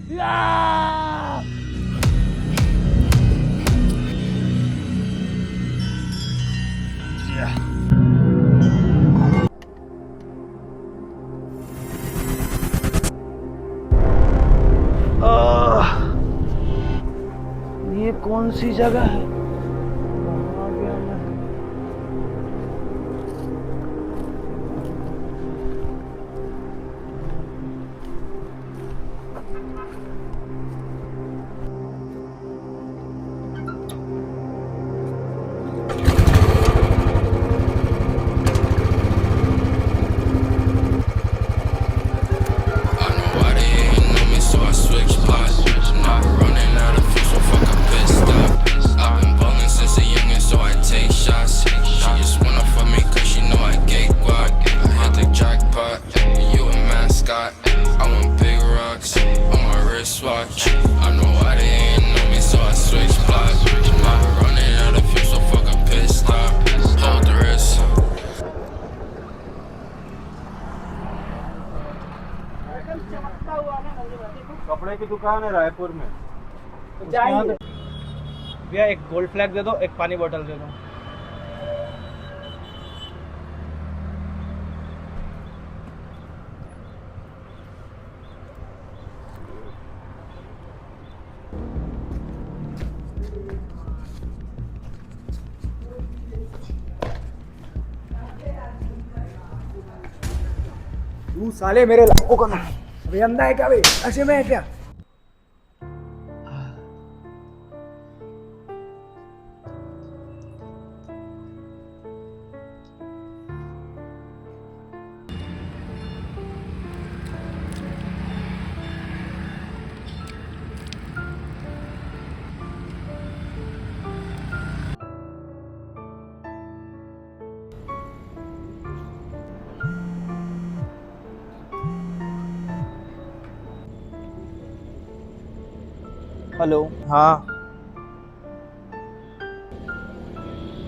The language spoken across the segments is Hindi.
ये कौन सी जगह है? कहाँ आ गया मैं? कपड़े की दुकान है रायपुर में। भैया एक गोल्ड फ्लैग दे दो, एक पानी बोतल दे दो। तू साले मेरे लाखों का अभी अंधा है क्या? भाई नशे में है क्या? हेलो। हाँ,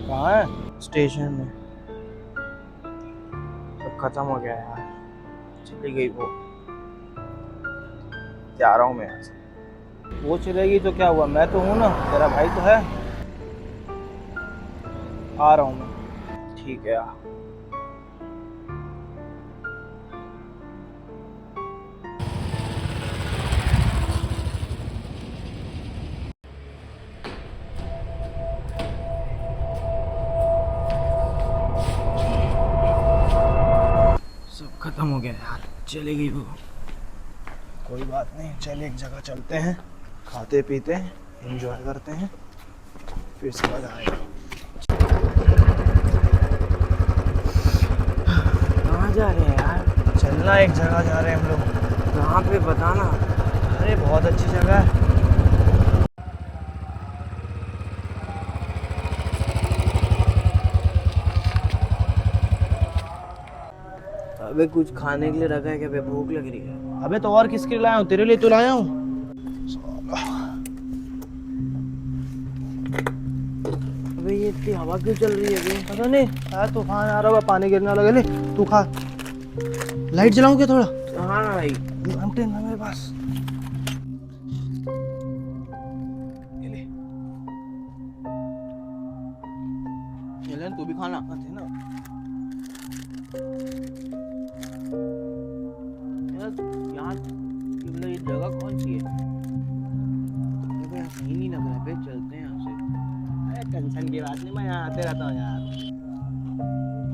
कहाँ है? स्टेशन में। सब खत्म हो गया यार, चली गई वो। जा रहा हूँ मैं यहाँ से। वो चलेगी तो क्या हुआ, मैं तो हूँ ना, तेरा भाई तो है। आ रहा हूँ मैं। ठीक है यार। सब खत्म हो गया यार, चली गई वो। कोई बात नहीं, चल एक जगह चलते हैं, खाते पीते हैं, एंजॉय करते हैं, फिर इसके बाद आएगा। कहाँ जा रहे हैं यार? चलना, एक जगह जा रहे हैं हम लोग। कहाँ पे बताना। अरे बहुत अच्छी जगह है। अबे कुछ खाने के लिए रखा है क्या? बे भूख लग रही है। अबे तो और किसके लिए लाया हूँ, तेरे लिए तो लाया हूँ। अबे ये इतनी हवा क्यों चल रही है बे? पता नहीं यार, तूफान आ रहा होगा, पानी गिरने लगा। ले तू खा। लाइट जलाऊं क्या थोड़ा? हाँ भाई। लैम्पटेन है मेरे पास। ये ले, तू भी खाना। थे ना यार यहाँ मतलब ये जगह कौन सी है? मेरे को यहाँ सही नहीं लग रहा है बे, चलते हैं यहाँ से। अरे टेंशन की बात नहीं, मैं यहाँ आते रहता हूँ यार।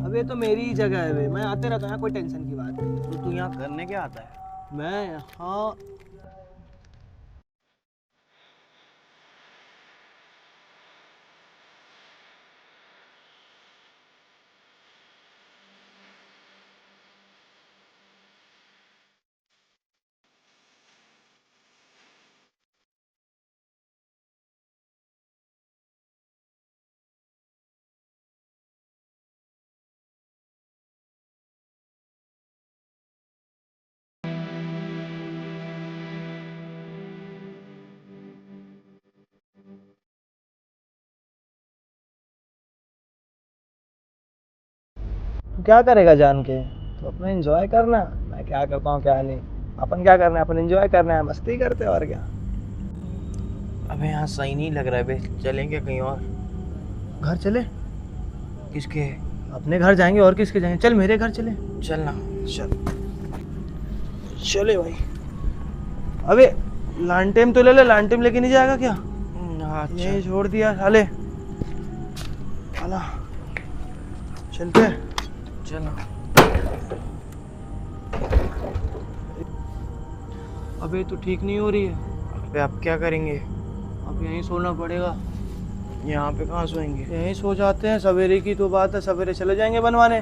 अब ये तो मेरी ही जगह है बे, मैं आते रहता हूँ यहाँ, कोई टेंशन की बात नहीं। तो तू यहाँ करने क्या आता है? मैं यहाँ क्या करेगा जान के, तो अपना एंजॉय करना। मैं क्या करता हूँ क्या नहीं। अपन क्या करना है, अपन एंजॉय करना है, मस्ती करते हैं और क्या। अबे यहाँ सही नहीं लग रहा है बे, चलेंगे कहीं और। घर चले, किसके? अपने घर जाएंगे और किसके जाएंगे। चल मेरे घर चले। चलना। चल चले भाई। अबे लालटेन तो ले ले, लालटेन लेके नहीं जाएगा क्या? हाँ यही चल। छोड़ दिया साले। अला चलते हैं। चलो। अबे तो ठीक नहीं हो रही है। अबे अब क्या करेंगे? अब यहीं सोना पड़ेगा। यहाँ पे कहाँ सोएंगे? यहीं सो जाते हैं, सवेरे की तो बात है, सवेरे चले जाएंगे बनवाने।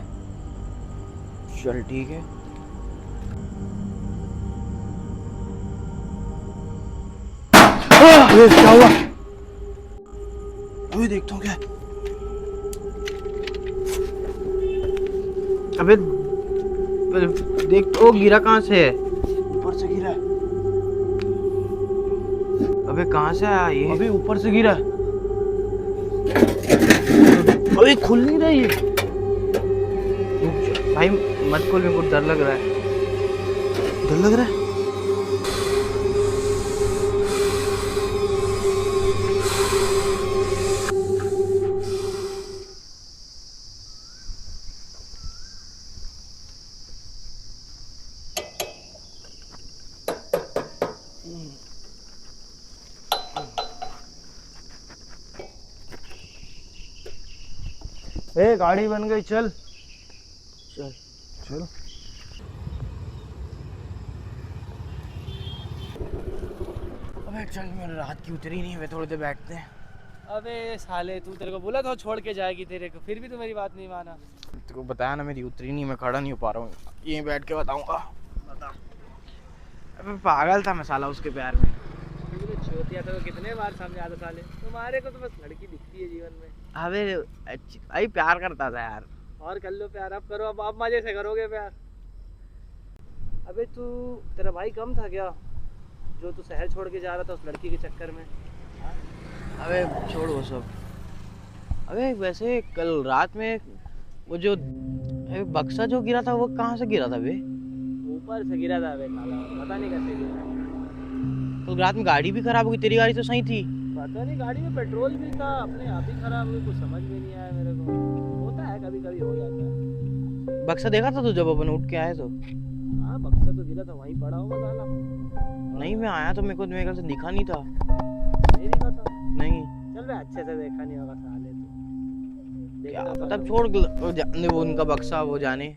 चल ठीक है। क्या हुआ? अबे देखता हूँ क्या। अबे देख तो, गिरा कहाँ से है? ऊपर से गिरा है। अबे कहाँ से आया ये? अबे ऊपर से गिरा है। अबे खुल नहीं रहा ये। भाई मत खोल, मेरे को डर लग रहा है। डर लग रहा है। ए गाड़ी बन गई, चल चल। चल। अबे चल, मेरी रात की उतरी नहीं है, थोड़ी देर बैठते हैं। अबे साले तू, तेरे को बोला था छोड़ के जाएगी तेरे को, फिर भी तू मेरी बात नहीं माना। तेरे को बताया ना, मेरी उतरी नहीं, मैं खड़ा नहीं हो पा रहा हूँ, यहीं बैठ के बताऊंगा। बता। अबे पागल था मैं साला उसके प्यार में। तू तो छोटिया था, तो कितने बार सामने आता साले। तुम्हारे को तो बस लड़की दिखती है जीवन में। अबे भाई प्यार करता था यार। और कर लो प्यार, अब करो, अब मजे से करोगे प्यार। अबे तू, तेरा भाई कम था क्या जो तू शहर छोड़ के जा रहा था उस लड़की के चक्कर में? अबे छोड़ वो सब। अबे वैसे कल रात में वो जो बक्सा जो गिरा था, वो कहाँ से गिरा था बे? ऊपर से गिरा था बे साला, पता नहीं कैसे गिरा। तो रात में गाड़ी भी खराब हो गई, तेरी गाड़ी तो सही थी। पता नहीं, गाड़ी में पेट्रोल भी था, अपने आप ही खराब हुई, कुछ समझ में नहीं आया मेरे को। होता है, कभी कभी हो जाता है। बक्सा देखा था तू जब अपन उठ के आए तो? हाँ बक्सा तो गिरा था, वहीं पड़ा होगा साला। नहीं, मैं आया तो मेरे को मेरे ख्याल से दिखा नहीं था। नहीं दिखा था? नहीं। चल बे, अच्छे से देखा नहीं होगा साले तू। क्या देखता पता, था छोड़ वो जाने, वो उनका बक्सा वो जाने।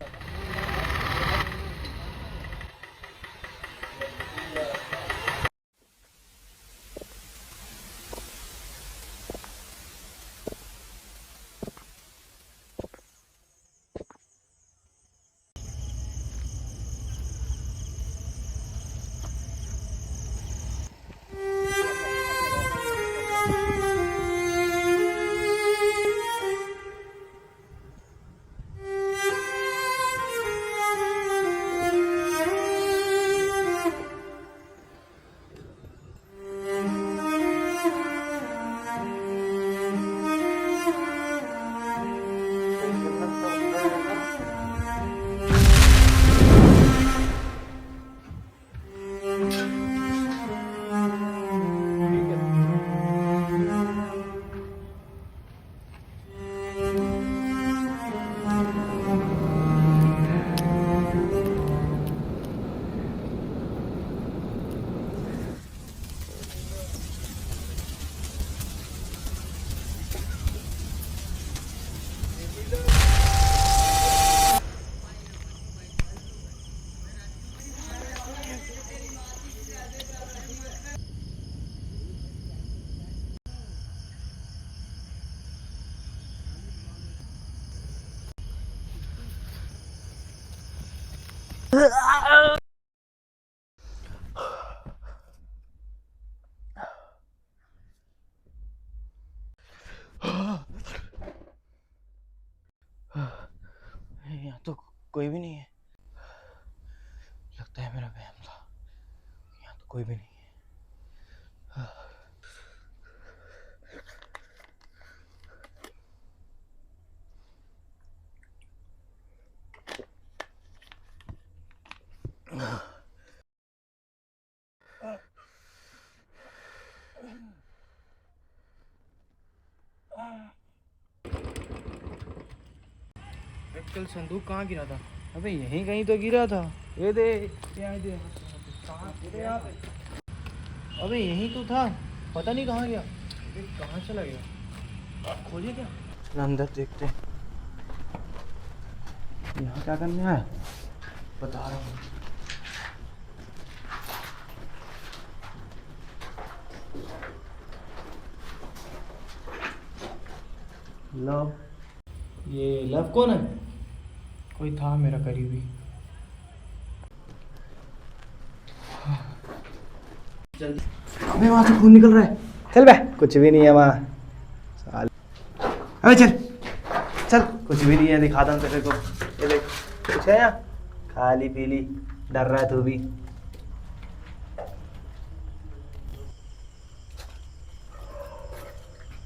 यहाँ तो कोई भी नहीं है, लगता है मेरा वहम था। यहाँ तो कोई भी नहीं है। कल संदूक कहाँ गिरा था? अबे यहीं कहीं तो गिरा था। ये दे, यहाँ दे। कहाँ गिरा यहाँ पे? अबे यहीं तो था, पता नहीं कहाँ गया। अबे कहाँ चला गया? खोलिए क्या? चल अंदर देखते हैं। यहाँ क्या करने आया? बता रहा हूँ। लव, ये लव कौन है? कोई था मेरा करीबी। जल्दी। अबे वहां से खून निकल रहा है। चल बे, कुछ भी नहीं है वहाँ। साल, अबे चल चल, कुछ भी नहीं है, दिखाता हूँ तेरे को। ये देख, कुछ है यहाँ? खाली पीली, डर रहा है तू भी।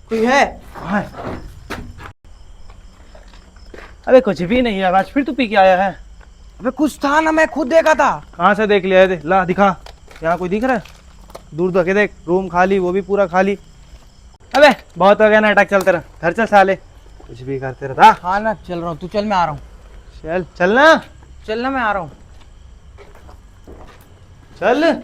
कोई है? हाँ। अबे कुछ भी नहीं है, आज फिर तू पी के आया है। अबे कुछ था ना, मैं खुद देखा था। कहाँ से देख लिया है? दे ला दिखा। यहाँ कोई दिख रहा है? दूर तक देख, रूम खाली, वो भी पूरा खाली। अबे बहुत हो गया नाटक, चल तेरा घर चल साले, कुछ भी करते रहता। हाँ ना, चल रहा हूँ, तू चल, मैं आ रहा हूँ। चल चलना, चलना, मैं आ रहा हूँ। चल।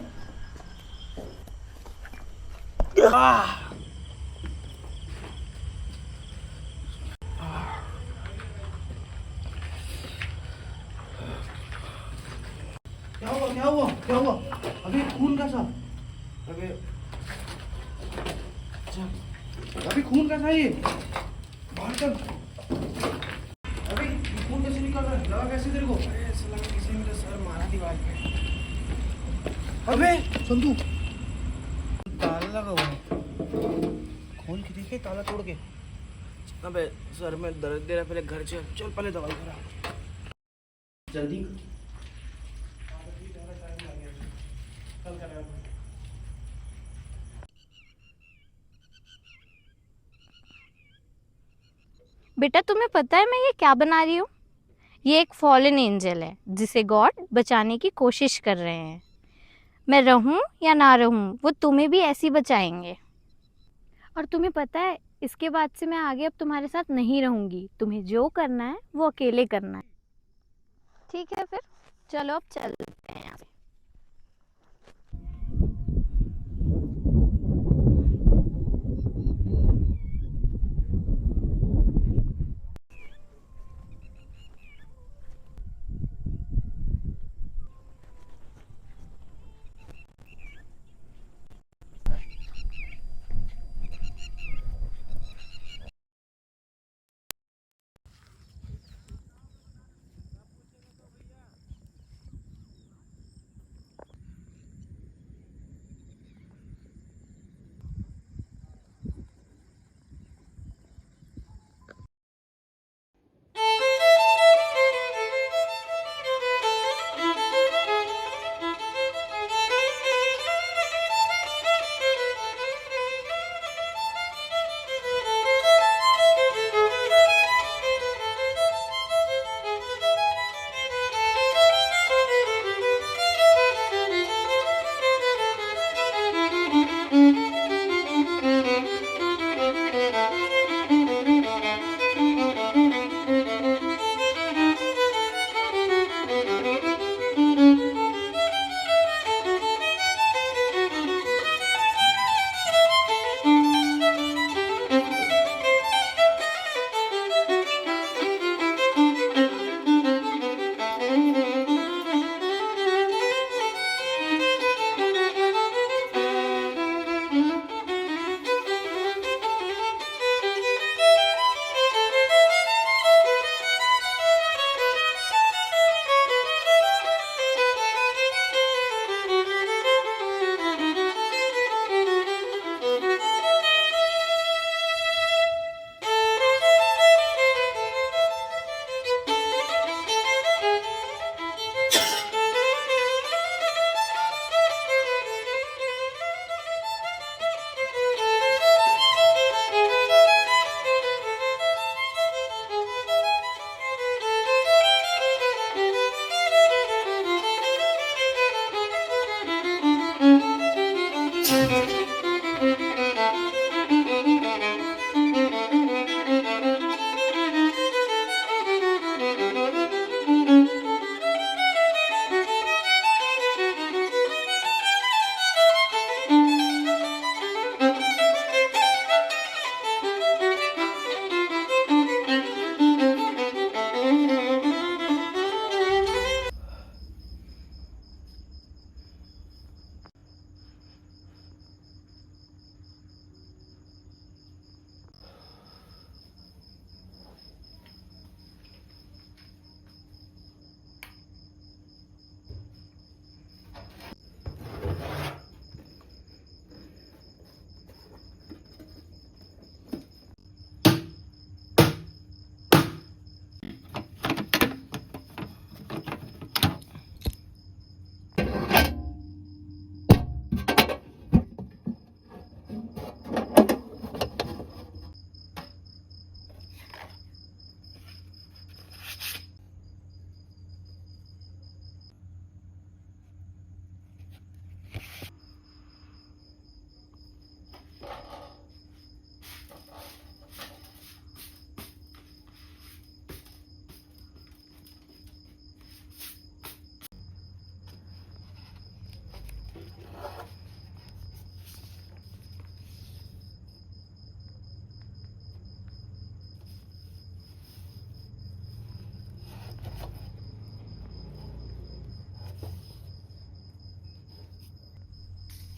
क्या हुआ क्या हुआ क्या हुआ? अबे खून कैसा? अबे अभी खून कैसा है ये? बाहर चल। अबे ये खून कैसे निकल रहा है? लगा कैसे तेरे को? ऐसा लगा किसी ने मेरा सर मारा दीवार पे। अबे संदूक, ताला लगा हुआ है। खोल के देखे, ताला तोड़ के। अबे सर में दर्द दे रहा है, पहले घर चल। चल पहले दवाई करा जल्दी। कल करेगा। बेटा तुम्हें पता है मैं ये क्या बना रही हूँ? ये एक फॉलन एंजल है जिसे गॉड बचाने की कोशिश कर रहे हैं। मैं रहूँ या ना रहूँ, वो तुम्हें भी ऐसी बचाएंगे। और तुम्हें पता है, इसके बाद से मैं आगे अब तुम्हारे साथ नहीं रहूँगी। तुम्हें जो करना है वो अकेले करना है। ठीक है फिर, चलो अब चलते हैं यहाँ से।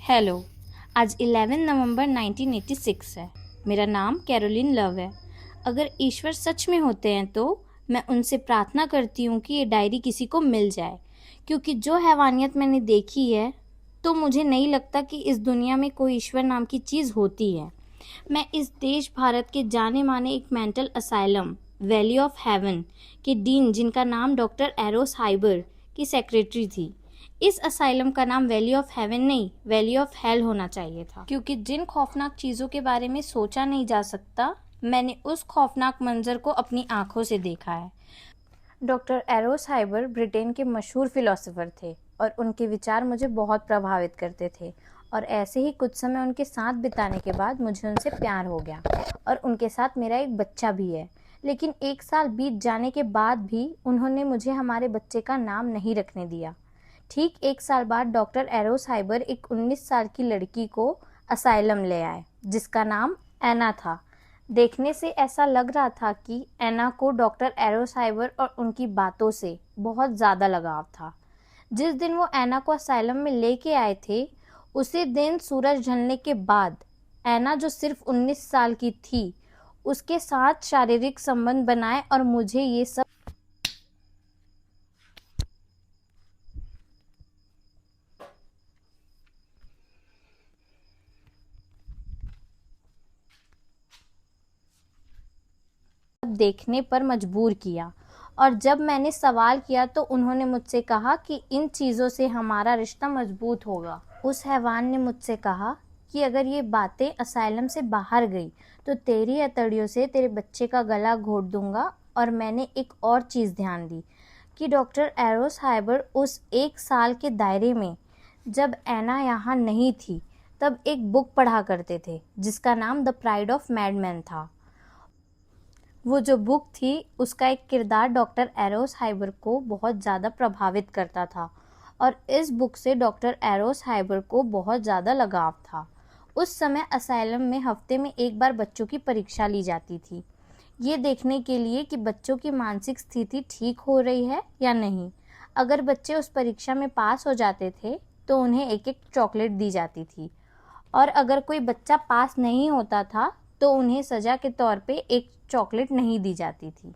हेलो, आज 11 नवंबर 1986 है। मेरा नाम कैरोलिन लव है। अगर ईश्वर सच में होते हैं तो मैं उनसे प्रार्थना करती हूँ कि ये डायरी किसी को मिल जाए, क्योंकि जो हैवानियत मैंने देखी है तो मुझे नहीं लगता कि इस दुनिया में कोई ईश्वर नाम की चीज़ होती है। मैं इस देश भारत के जाने माने एक mental asylum valley of haven के डीन, जिनका नाम डॉक्टर एरोस हाइबर, की सेक्रेटरी थी। इस असाइलम का नाम वैली ऑफ हेवन नहीं, वैली ऑफ हेल होना चाहिए था, क्योंकि जिन खौफनाक चीज़ों के बारे में सोचा नहीं जा सकता, मैंने उस खौफनाक मंजर को अपनी आंखों से देखा है। डॉक्टर एरोस हाइबर ब्रिटेन के मशहूर फिलोसोफर थे और उनके विचार मुझे बहुत प्रभावित करते थे, और ऐसे ही कुछ समय उनके साथ बिताने के बाद मुझे उनसे प्यार हो गया और उनके साथ मेरा एक बच्चा भी है। लेकिन 1 साल बीत जाने के बाद भी उन्होंने मुझे हमारे बच्चे का नाम नहीं रखने दिया। ठीक 1 साल बाद डॉक्टर एरोस हाइबर एक 19 साल की लड़की को असाइलम ले आए, जिसका नाम एना था। देखने से ऐसा लग रहा था कि एना को डॉक्टर एरोस हाइबर और उनकी बातों से बहुत ज़्यादा लगाव था। जिस दिन वो एना को असाइलम में लेके आए थे, उसी दिन सूरज ढलने के बाद एना, जो सिर्फ 19 साल की थी, उसके साथ शारीरिक संबंध बनाए और मुझे ये सब देखने पर मजबूर किया। और जब मैंने सवाल किया तो उन्होंने मुझसे कहा कि इन चीज़ों से हमारा रिश्ता मजबूत होगा। उस हैवान ने मुझसे कहा कि अगर ये बातें असाइलम से बाहर गई तो तेरी हथेलियों से तेरे बच्चे का गला घोट दूंगा। और मैंने एक और चीज़ ध्यान दी कि डॉक्टर एरोस हाइबर उस 1 साल के दायरे में, जब एना यहाँ नहीं थी, तब एक बुक पढ़ा करते थे जिसका नाम द प्राइड ऑफ मैडमैन था। वो जो बुक थी, उसका एक किरदार डॉक्टर एरोस हाइबर को बहुत ज़्यादा प्रभावित करता था और इस बुक से डॉक्टर एरोस हाइबर को बहुत ज़्यादा लगाव था। उस समय असाइलम में हफ्ते में 1 बार बच्चों की परीक्षा ली जाती थी, ये देखने के लिए कि बच्चों की मानसिक स्थिति ठीक हो रही है या नहीं। अगर बच्चे उस परीक्षा में पास हो जाते थे तो उन्हें एक एक चॉकलेट दी जाती थी, और अगर कोई बच्चा पास नहीं होता था तो उन्हें सज़ा के तौर पे एक चॉकलेट नहीं दी जाती थी।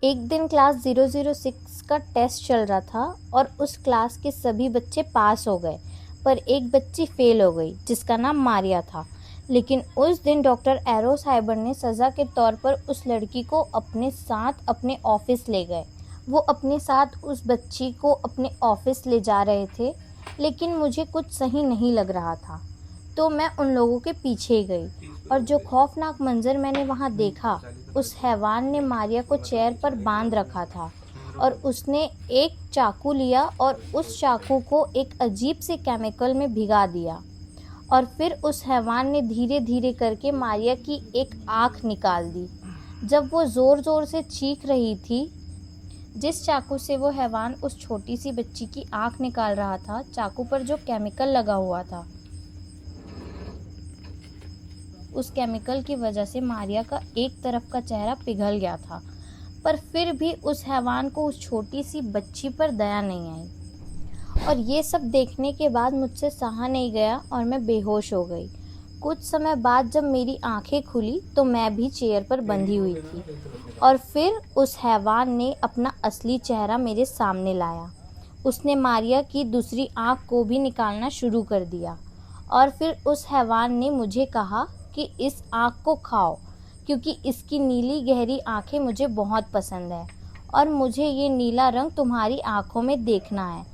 एक दिन क्लास 006 का टेस्ट चल रहा था और उस क्लास के सभी बच्चे पास हो गए, पर एक बच्ची फेल हो गई जिसका नाम मारिया था। लेकिन उस दिन डॉक्टर एरोस हाइबर ने सज़ा के तौर पर उस लड़की को अपने साथ अपने ऑफिस ले गए। वो अपने साथ उस बच्ची को अपने ऑफिस ले जा रहे थे, लेकिन मुझे कुछ सही नहीं लग रहा था, तो मैं उन लोगों के पीछे गई। और जो खौफनाक मंजर मैंने वहाँ देखा, उस हैवान ने मारिया को चेयर पर बांध रखा था और उसने एक चाकू लिया और उस चाकू को एक अजीब से केमिकल में भिगा दिया, और फिर उस हैवान ने धीरे धीरे करके मारिया की एक आँख निकाल दी। जब वो ज़ोर ज़ोर से चीख रही थी, जिस चाकू से वो हैवान उस छोटी सी बच्ची की आँख निकाल रहा था, चाकू पर जो केमिकल लगा हुआ था, उस केमिकल की वजह से मारिया का एक तरफ का चेहरा पिघल गया था। पर फिर भी उस हैवान को उस छोटी सी बच्ची पर दया नहीं आई, और ये सब देखने के बाद मुझसे सहा नहीं गया और मैं बेहोश हो गई। कुछ समय बाद जब मेरी आंखें खुली तो मैं भी चेयर पर बंधी हुई थी, और फिर उस हैवान ने अपना असली चेहरा मेरे सामने लाया। उसने मारिया की दूसरी आंख को भी निकालना शुरू कर दिया, और फिर उस हैवान ने मुझे कहा कि इस आँख को खाओ, क्योंकि इसकी नीली गहरी आँखें मुझे बहुत पसंद है और मुझे ये नीला रंग तुम्हारी आँखों में देखना है।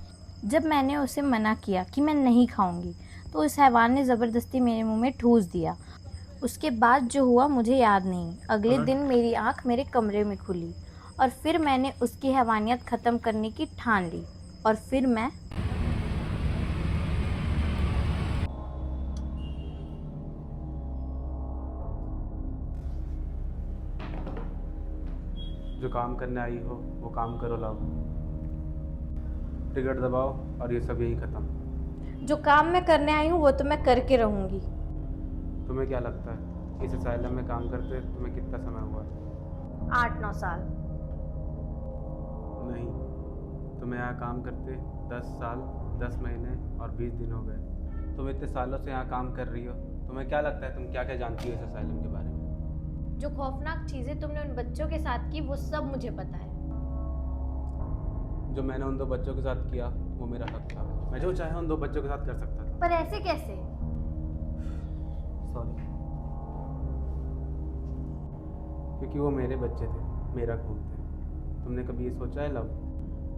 जब मैंने उसे मना किया कि मैं नहीं खाऊंगी, तो उस हैवान ने ज़बरदस्ती मेरे मुंह में ठूस दिया। उसके बाद जो हुआ मुझे याद नहीं। अगले दिन मेरी आँख मेरे कमरे में खुली और फिर मैंने उसकी हैवानियत ख़त्म करने की ठान ली, और फिर मैं जो काम करने आई हो वो काम करो लव। टिकट दबाओ और ये सब यही ख़त्म। जो काम मैं करने आई हूँ वो तो मैं करके रहूँगी। तुम्हें क्या लगता है इस असाइलम में काम करते तुम्हें कितना समय हुआ? 8-9 साल। नहीं, तुम्हें यहाँ काम करते 10 साल 10 महीने और 20 दिन हो गए। तुम इतने सालों से यहाँ काम कर रही हो, तुम्हें क्या लगता है तुम क्या क्या जानती हो इस असाइलम के बारे में? जो खौफनाक चीजें तुमने उन बच्चों के साथ की वो सब मुझे पता है। जो मैंने उन 2 बच्चों के साथ किया वो मेरा हक था। मैं जो चाहे उन 2 बच्चों के साथ कर सकता था। पर ऐसे कैसे? सॉरी, क्योंकि वो मेरे बच्चे थे, मेरा खून थे। तुमने कभी ये सोचा है लव,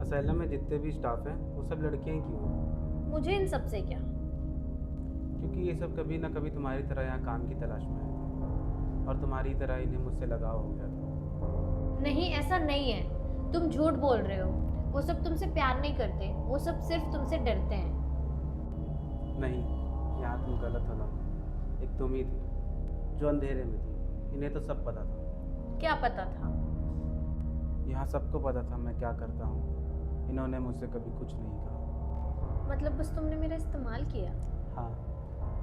असाइलम में जितने भी स्टाफ हैं वो सब लड़कियां ही क्यों हैं? मुझे इन सब से क्या? क्योंकि ये सब कभी ना कभी तुम्हारी तरह यहाँ काम की तलाश में आए थे और तुम्हारी तरह इन्हें मुझसे लगाव हो गया था। नहीं, ऐसा नहीं है, तुम झूठ बोल रहे हो। वो सब तुमसे प्यार नहीं करते, वो सब सिर्फ तुमसे डरते हैं। नहीं, यहाँ तुम गलत हो लव। एक तुम ही थी जो अंधेरे में थी। इन्हें तो सब पता था। क्या पता था? यहाँ सबको पता था मैं क्या करता हूँ। इन्होंने मुझसे कभी कुछ नहीं कहा। मतलब बस तुमने मेरा इस्तेमाल किया? हाँ,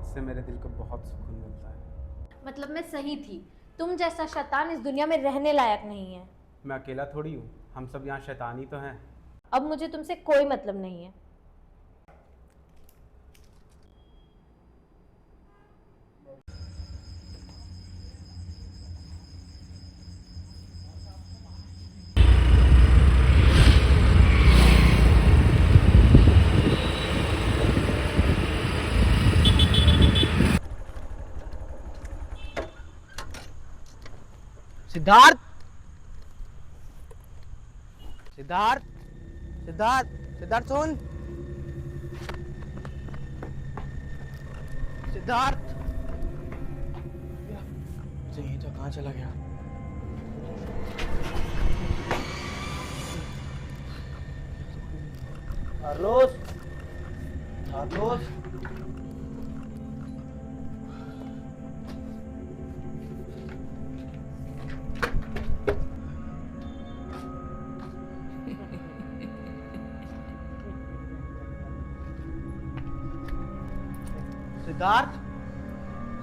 इससे मेरे दिल को बहुत सुकून मिलता है। मतलब मैं सही थी, तुम जैसा शैतान इस दुनिया में रहने लायक नहीं है। मैं अकेला थोड़ी हूँ, हम सब यहाँ शैतान ही तो हैं। अब मुझे तुमसे कोई मतलब नहीं है। सिद्धार्थ, सिद्धार्थ, सिद्धार्थ, सिद्धार्थ सुन। सिद्धार्थ, ये तो कहाँ चला गया? कार्लोस, कार्लोस, सिद्धार्थ,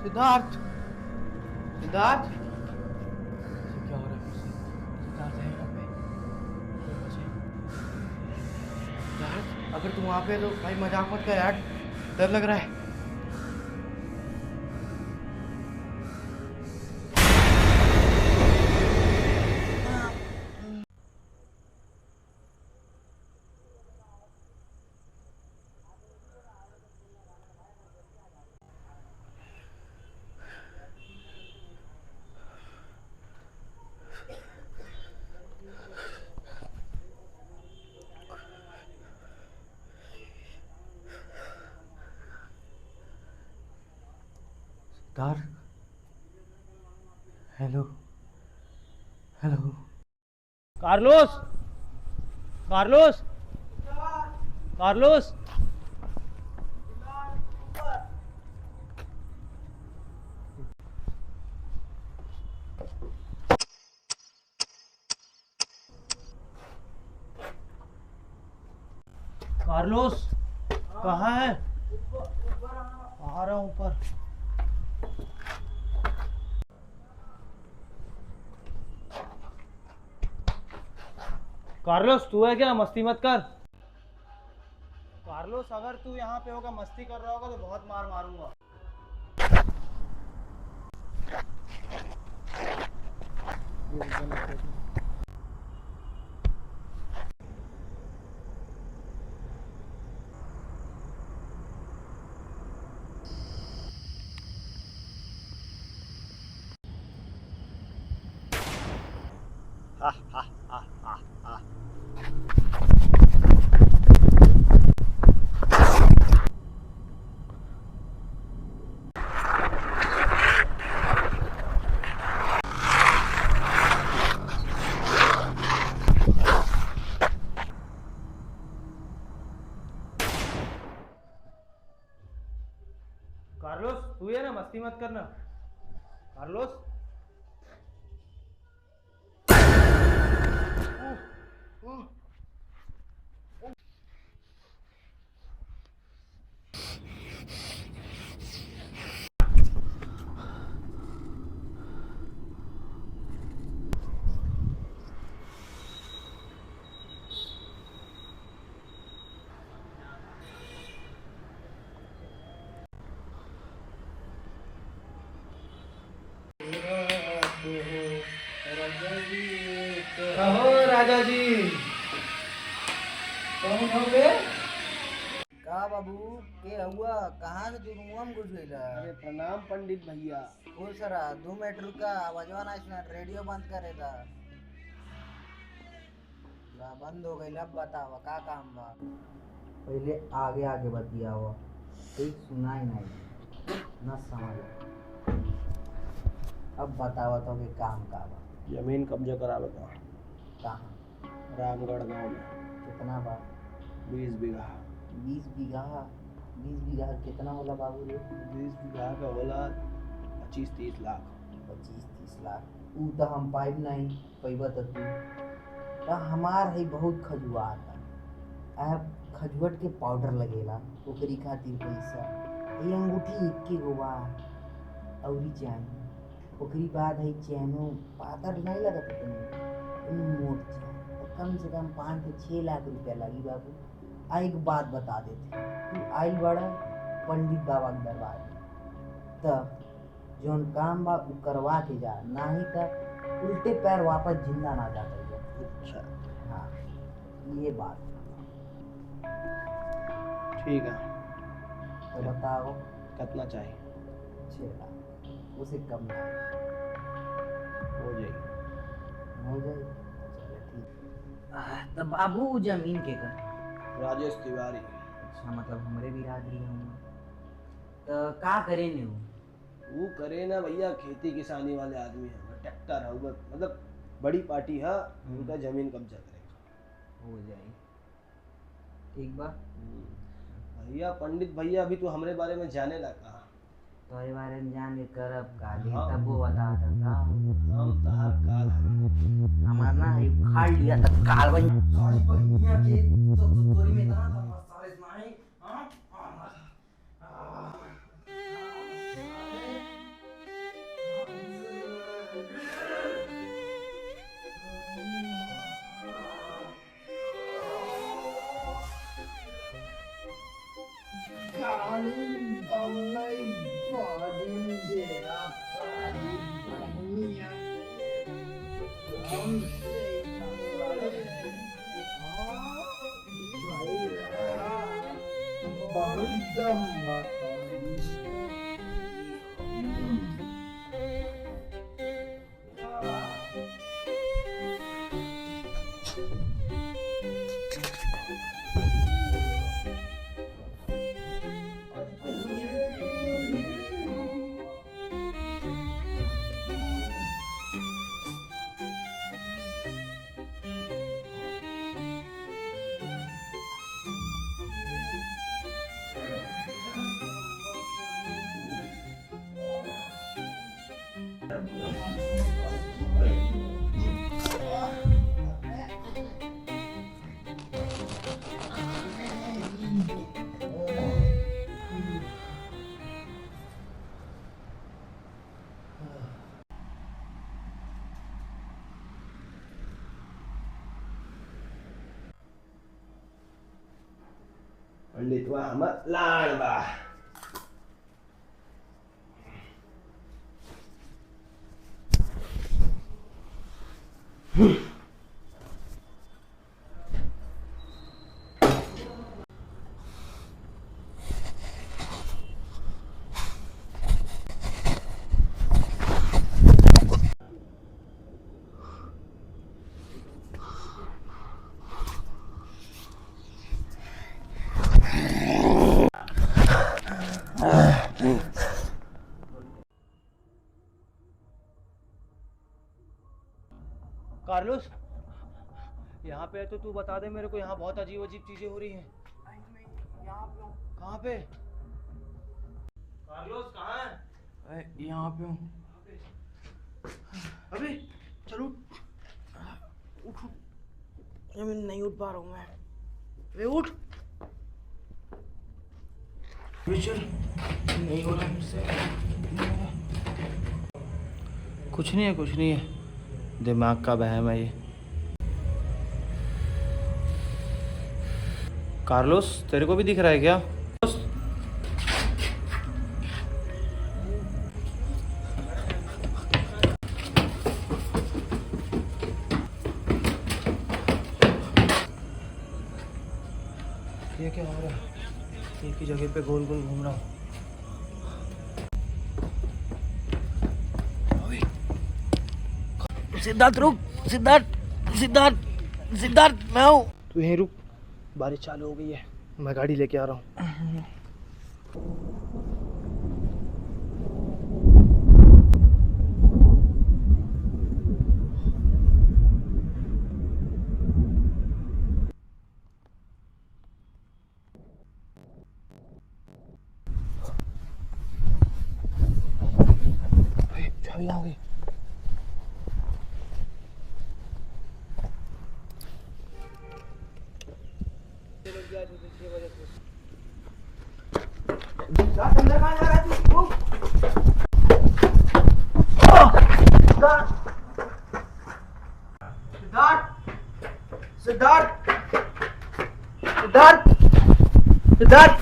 सिद्धार्थ, सिद्धार्थ, क्या हो रहा है? फिर से सिद्धार्थ है यहाँ पे? सिद्धार्थ, अगर तुम वहाँ पे तो भाई मजाक मत कर यार, डर लग रहा है। Siddharth, hello, hello, Carlos, Carlos, Carlos, Carlos, कहाँ है? आ रहा हूँ ऊपर। कार्लोस, तू है क्या? मस्ती मत कर। कार्लोस, अगर तू यहाँ पे होगा, मस्ती कर रहा होगा तो बहुत मार मारूंगा। कार्लोस, तू है ना? मस्ती मत करना। कार्लोस, कहाँ से तू मुँह में घुस गईला? अरे प्रणाम पंडित भैया। ओ सरा 2 मिनट रुका, आवाजवा ना सुना, रेडियो बंद करे था। ला बंद हो गई, अब बतावा का काम बा? पहले आगे आगे बतियावा, कोई सुनाई नहीं न समझ। अब बतावा तो कि काम का बा? जमीन कब्जा करावे का। कहाँ? रामगढ़ गांव में। कितना बा? 20 बीघा। 20 बीघा? 20 बीघा कितना होला बाबू रे? 20 बीघा का होला 25-30 लाख। 25-30 लाख ऊ तो हम पाइब नहीं पैबा तो तू तो हमार है बहुत खजुआत अब खजुआत के पाउडर लगेला ओकरी खातिर पैसा। ये अंगूठी एक गो बा औरी चाहिए, ओकरी बाद है चैनो पातर नहीं लगत तनी मोट चाहिए तो कम से कम 5 से 6 लाख रुपया लगी बाबू। आ एक बात बता देते, तू आइल बड़ा पंडित बाबा के दरबार में, तब जौन काम बा उ करवा के जा, नहीं तो उल्टे पैर वापस जिंदा ना जा पाइबा। अच्छा हाँ ये बात ठीक है। तो बताओ कितना चाहिए? 6 लाख, उसे कम ना हो जाएगी। हो जाए। चलो ठीक। तो बाबू उ जमीन के कर? राजेश तिवारी। अच्छा मतलब हमरे बिरादरी हम तो का करे ने वो करे ना भैया, खेती किसानी वाले आदमी है, ट्रैक्टर है, मतलब बड़ी पार्टी है, उनका जमीन कब्जा करेगा। हो जाए ठीक बा। भैया पंडित भैया अभी तो हमरे बारे में जाने लगा। तो ये बारे में जान के करब काली हाँ। तब वो बता था हम तहार काल हमार ना है खाड़ लिया तब काल बन सारी बहिया के तो तोरी में इतना था सारे नहीं। हां पंडित वह मत लाड़ बा। कार्लोस यहाँ पे है तो तू बता दे मेरे को, यहाँ बहुत अजीब अजीब चीजें हो रही हैं। कहाँ पे? कार्लोस कहाँ है? यहाँ पे हूँ। अबे चलो उठ। मैं नहीं उठ पा रहा हूँ मैं। अबे उठ। चल नहीं हो रहा मुझसे। कुछ नहीं है, कुछ नहीं है, दिमाग का वहम है ये। कार्लोस तेरे को भी दिख रहा है क्या? ये क्या हो रहा है? एक ही जगह पे गोल गोल घूम रहा हूँ। सिद्धार्थ रुक, सिद्धार्थ सिद्धार्थ सिद्धार्थ मैं हूँ। तू यहीं रुक, बारिश चालू हो गई है, मैं गाड़ी लेके आ रहा हूँ। चाबी कहाँ गई? अंदर कहाँ जा रहा है तू? सिद्धार्थ सिद्धार्थ सिद्धार्थ सिद्धार्थ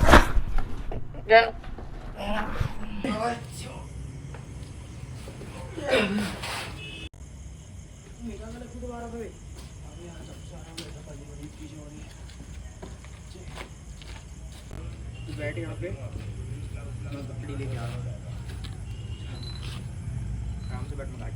बैठ यहाँ पे, मैं गाड़ी लेके आ रहा हूँ। आराम से बैठ, मैं गाड़ी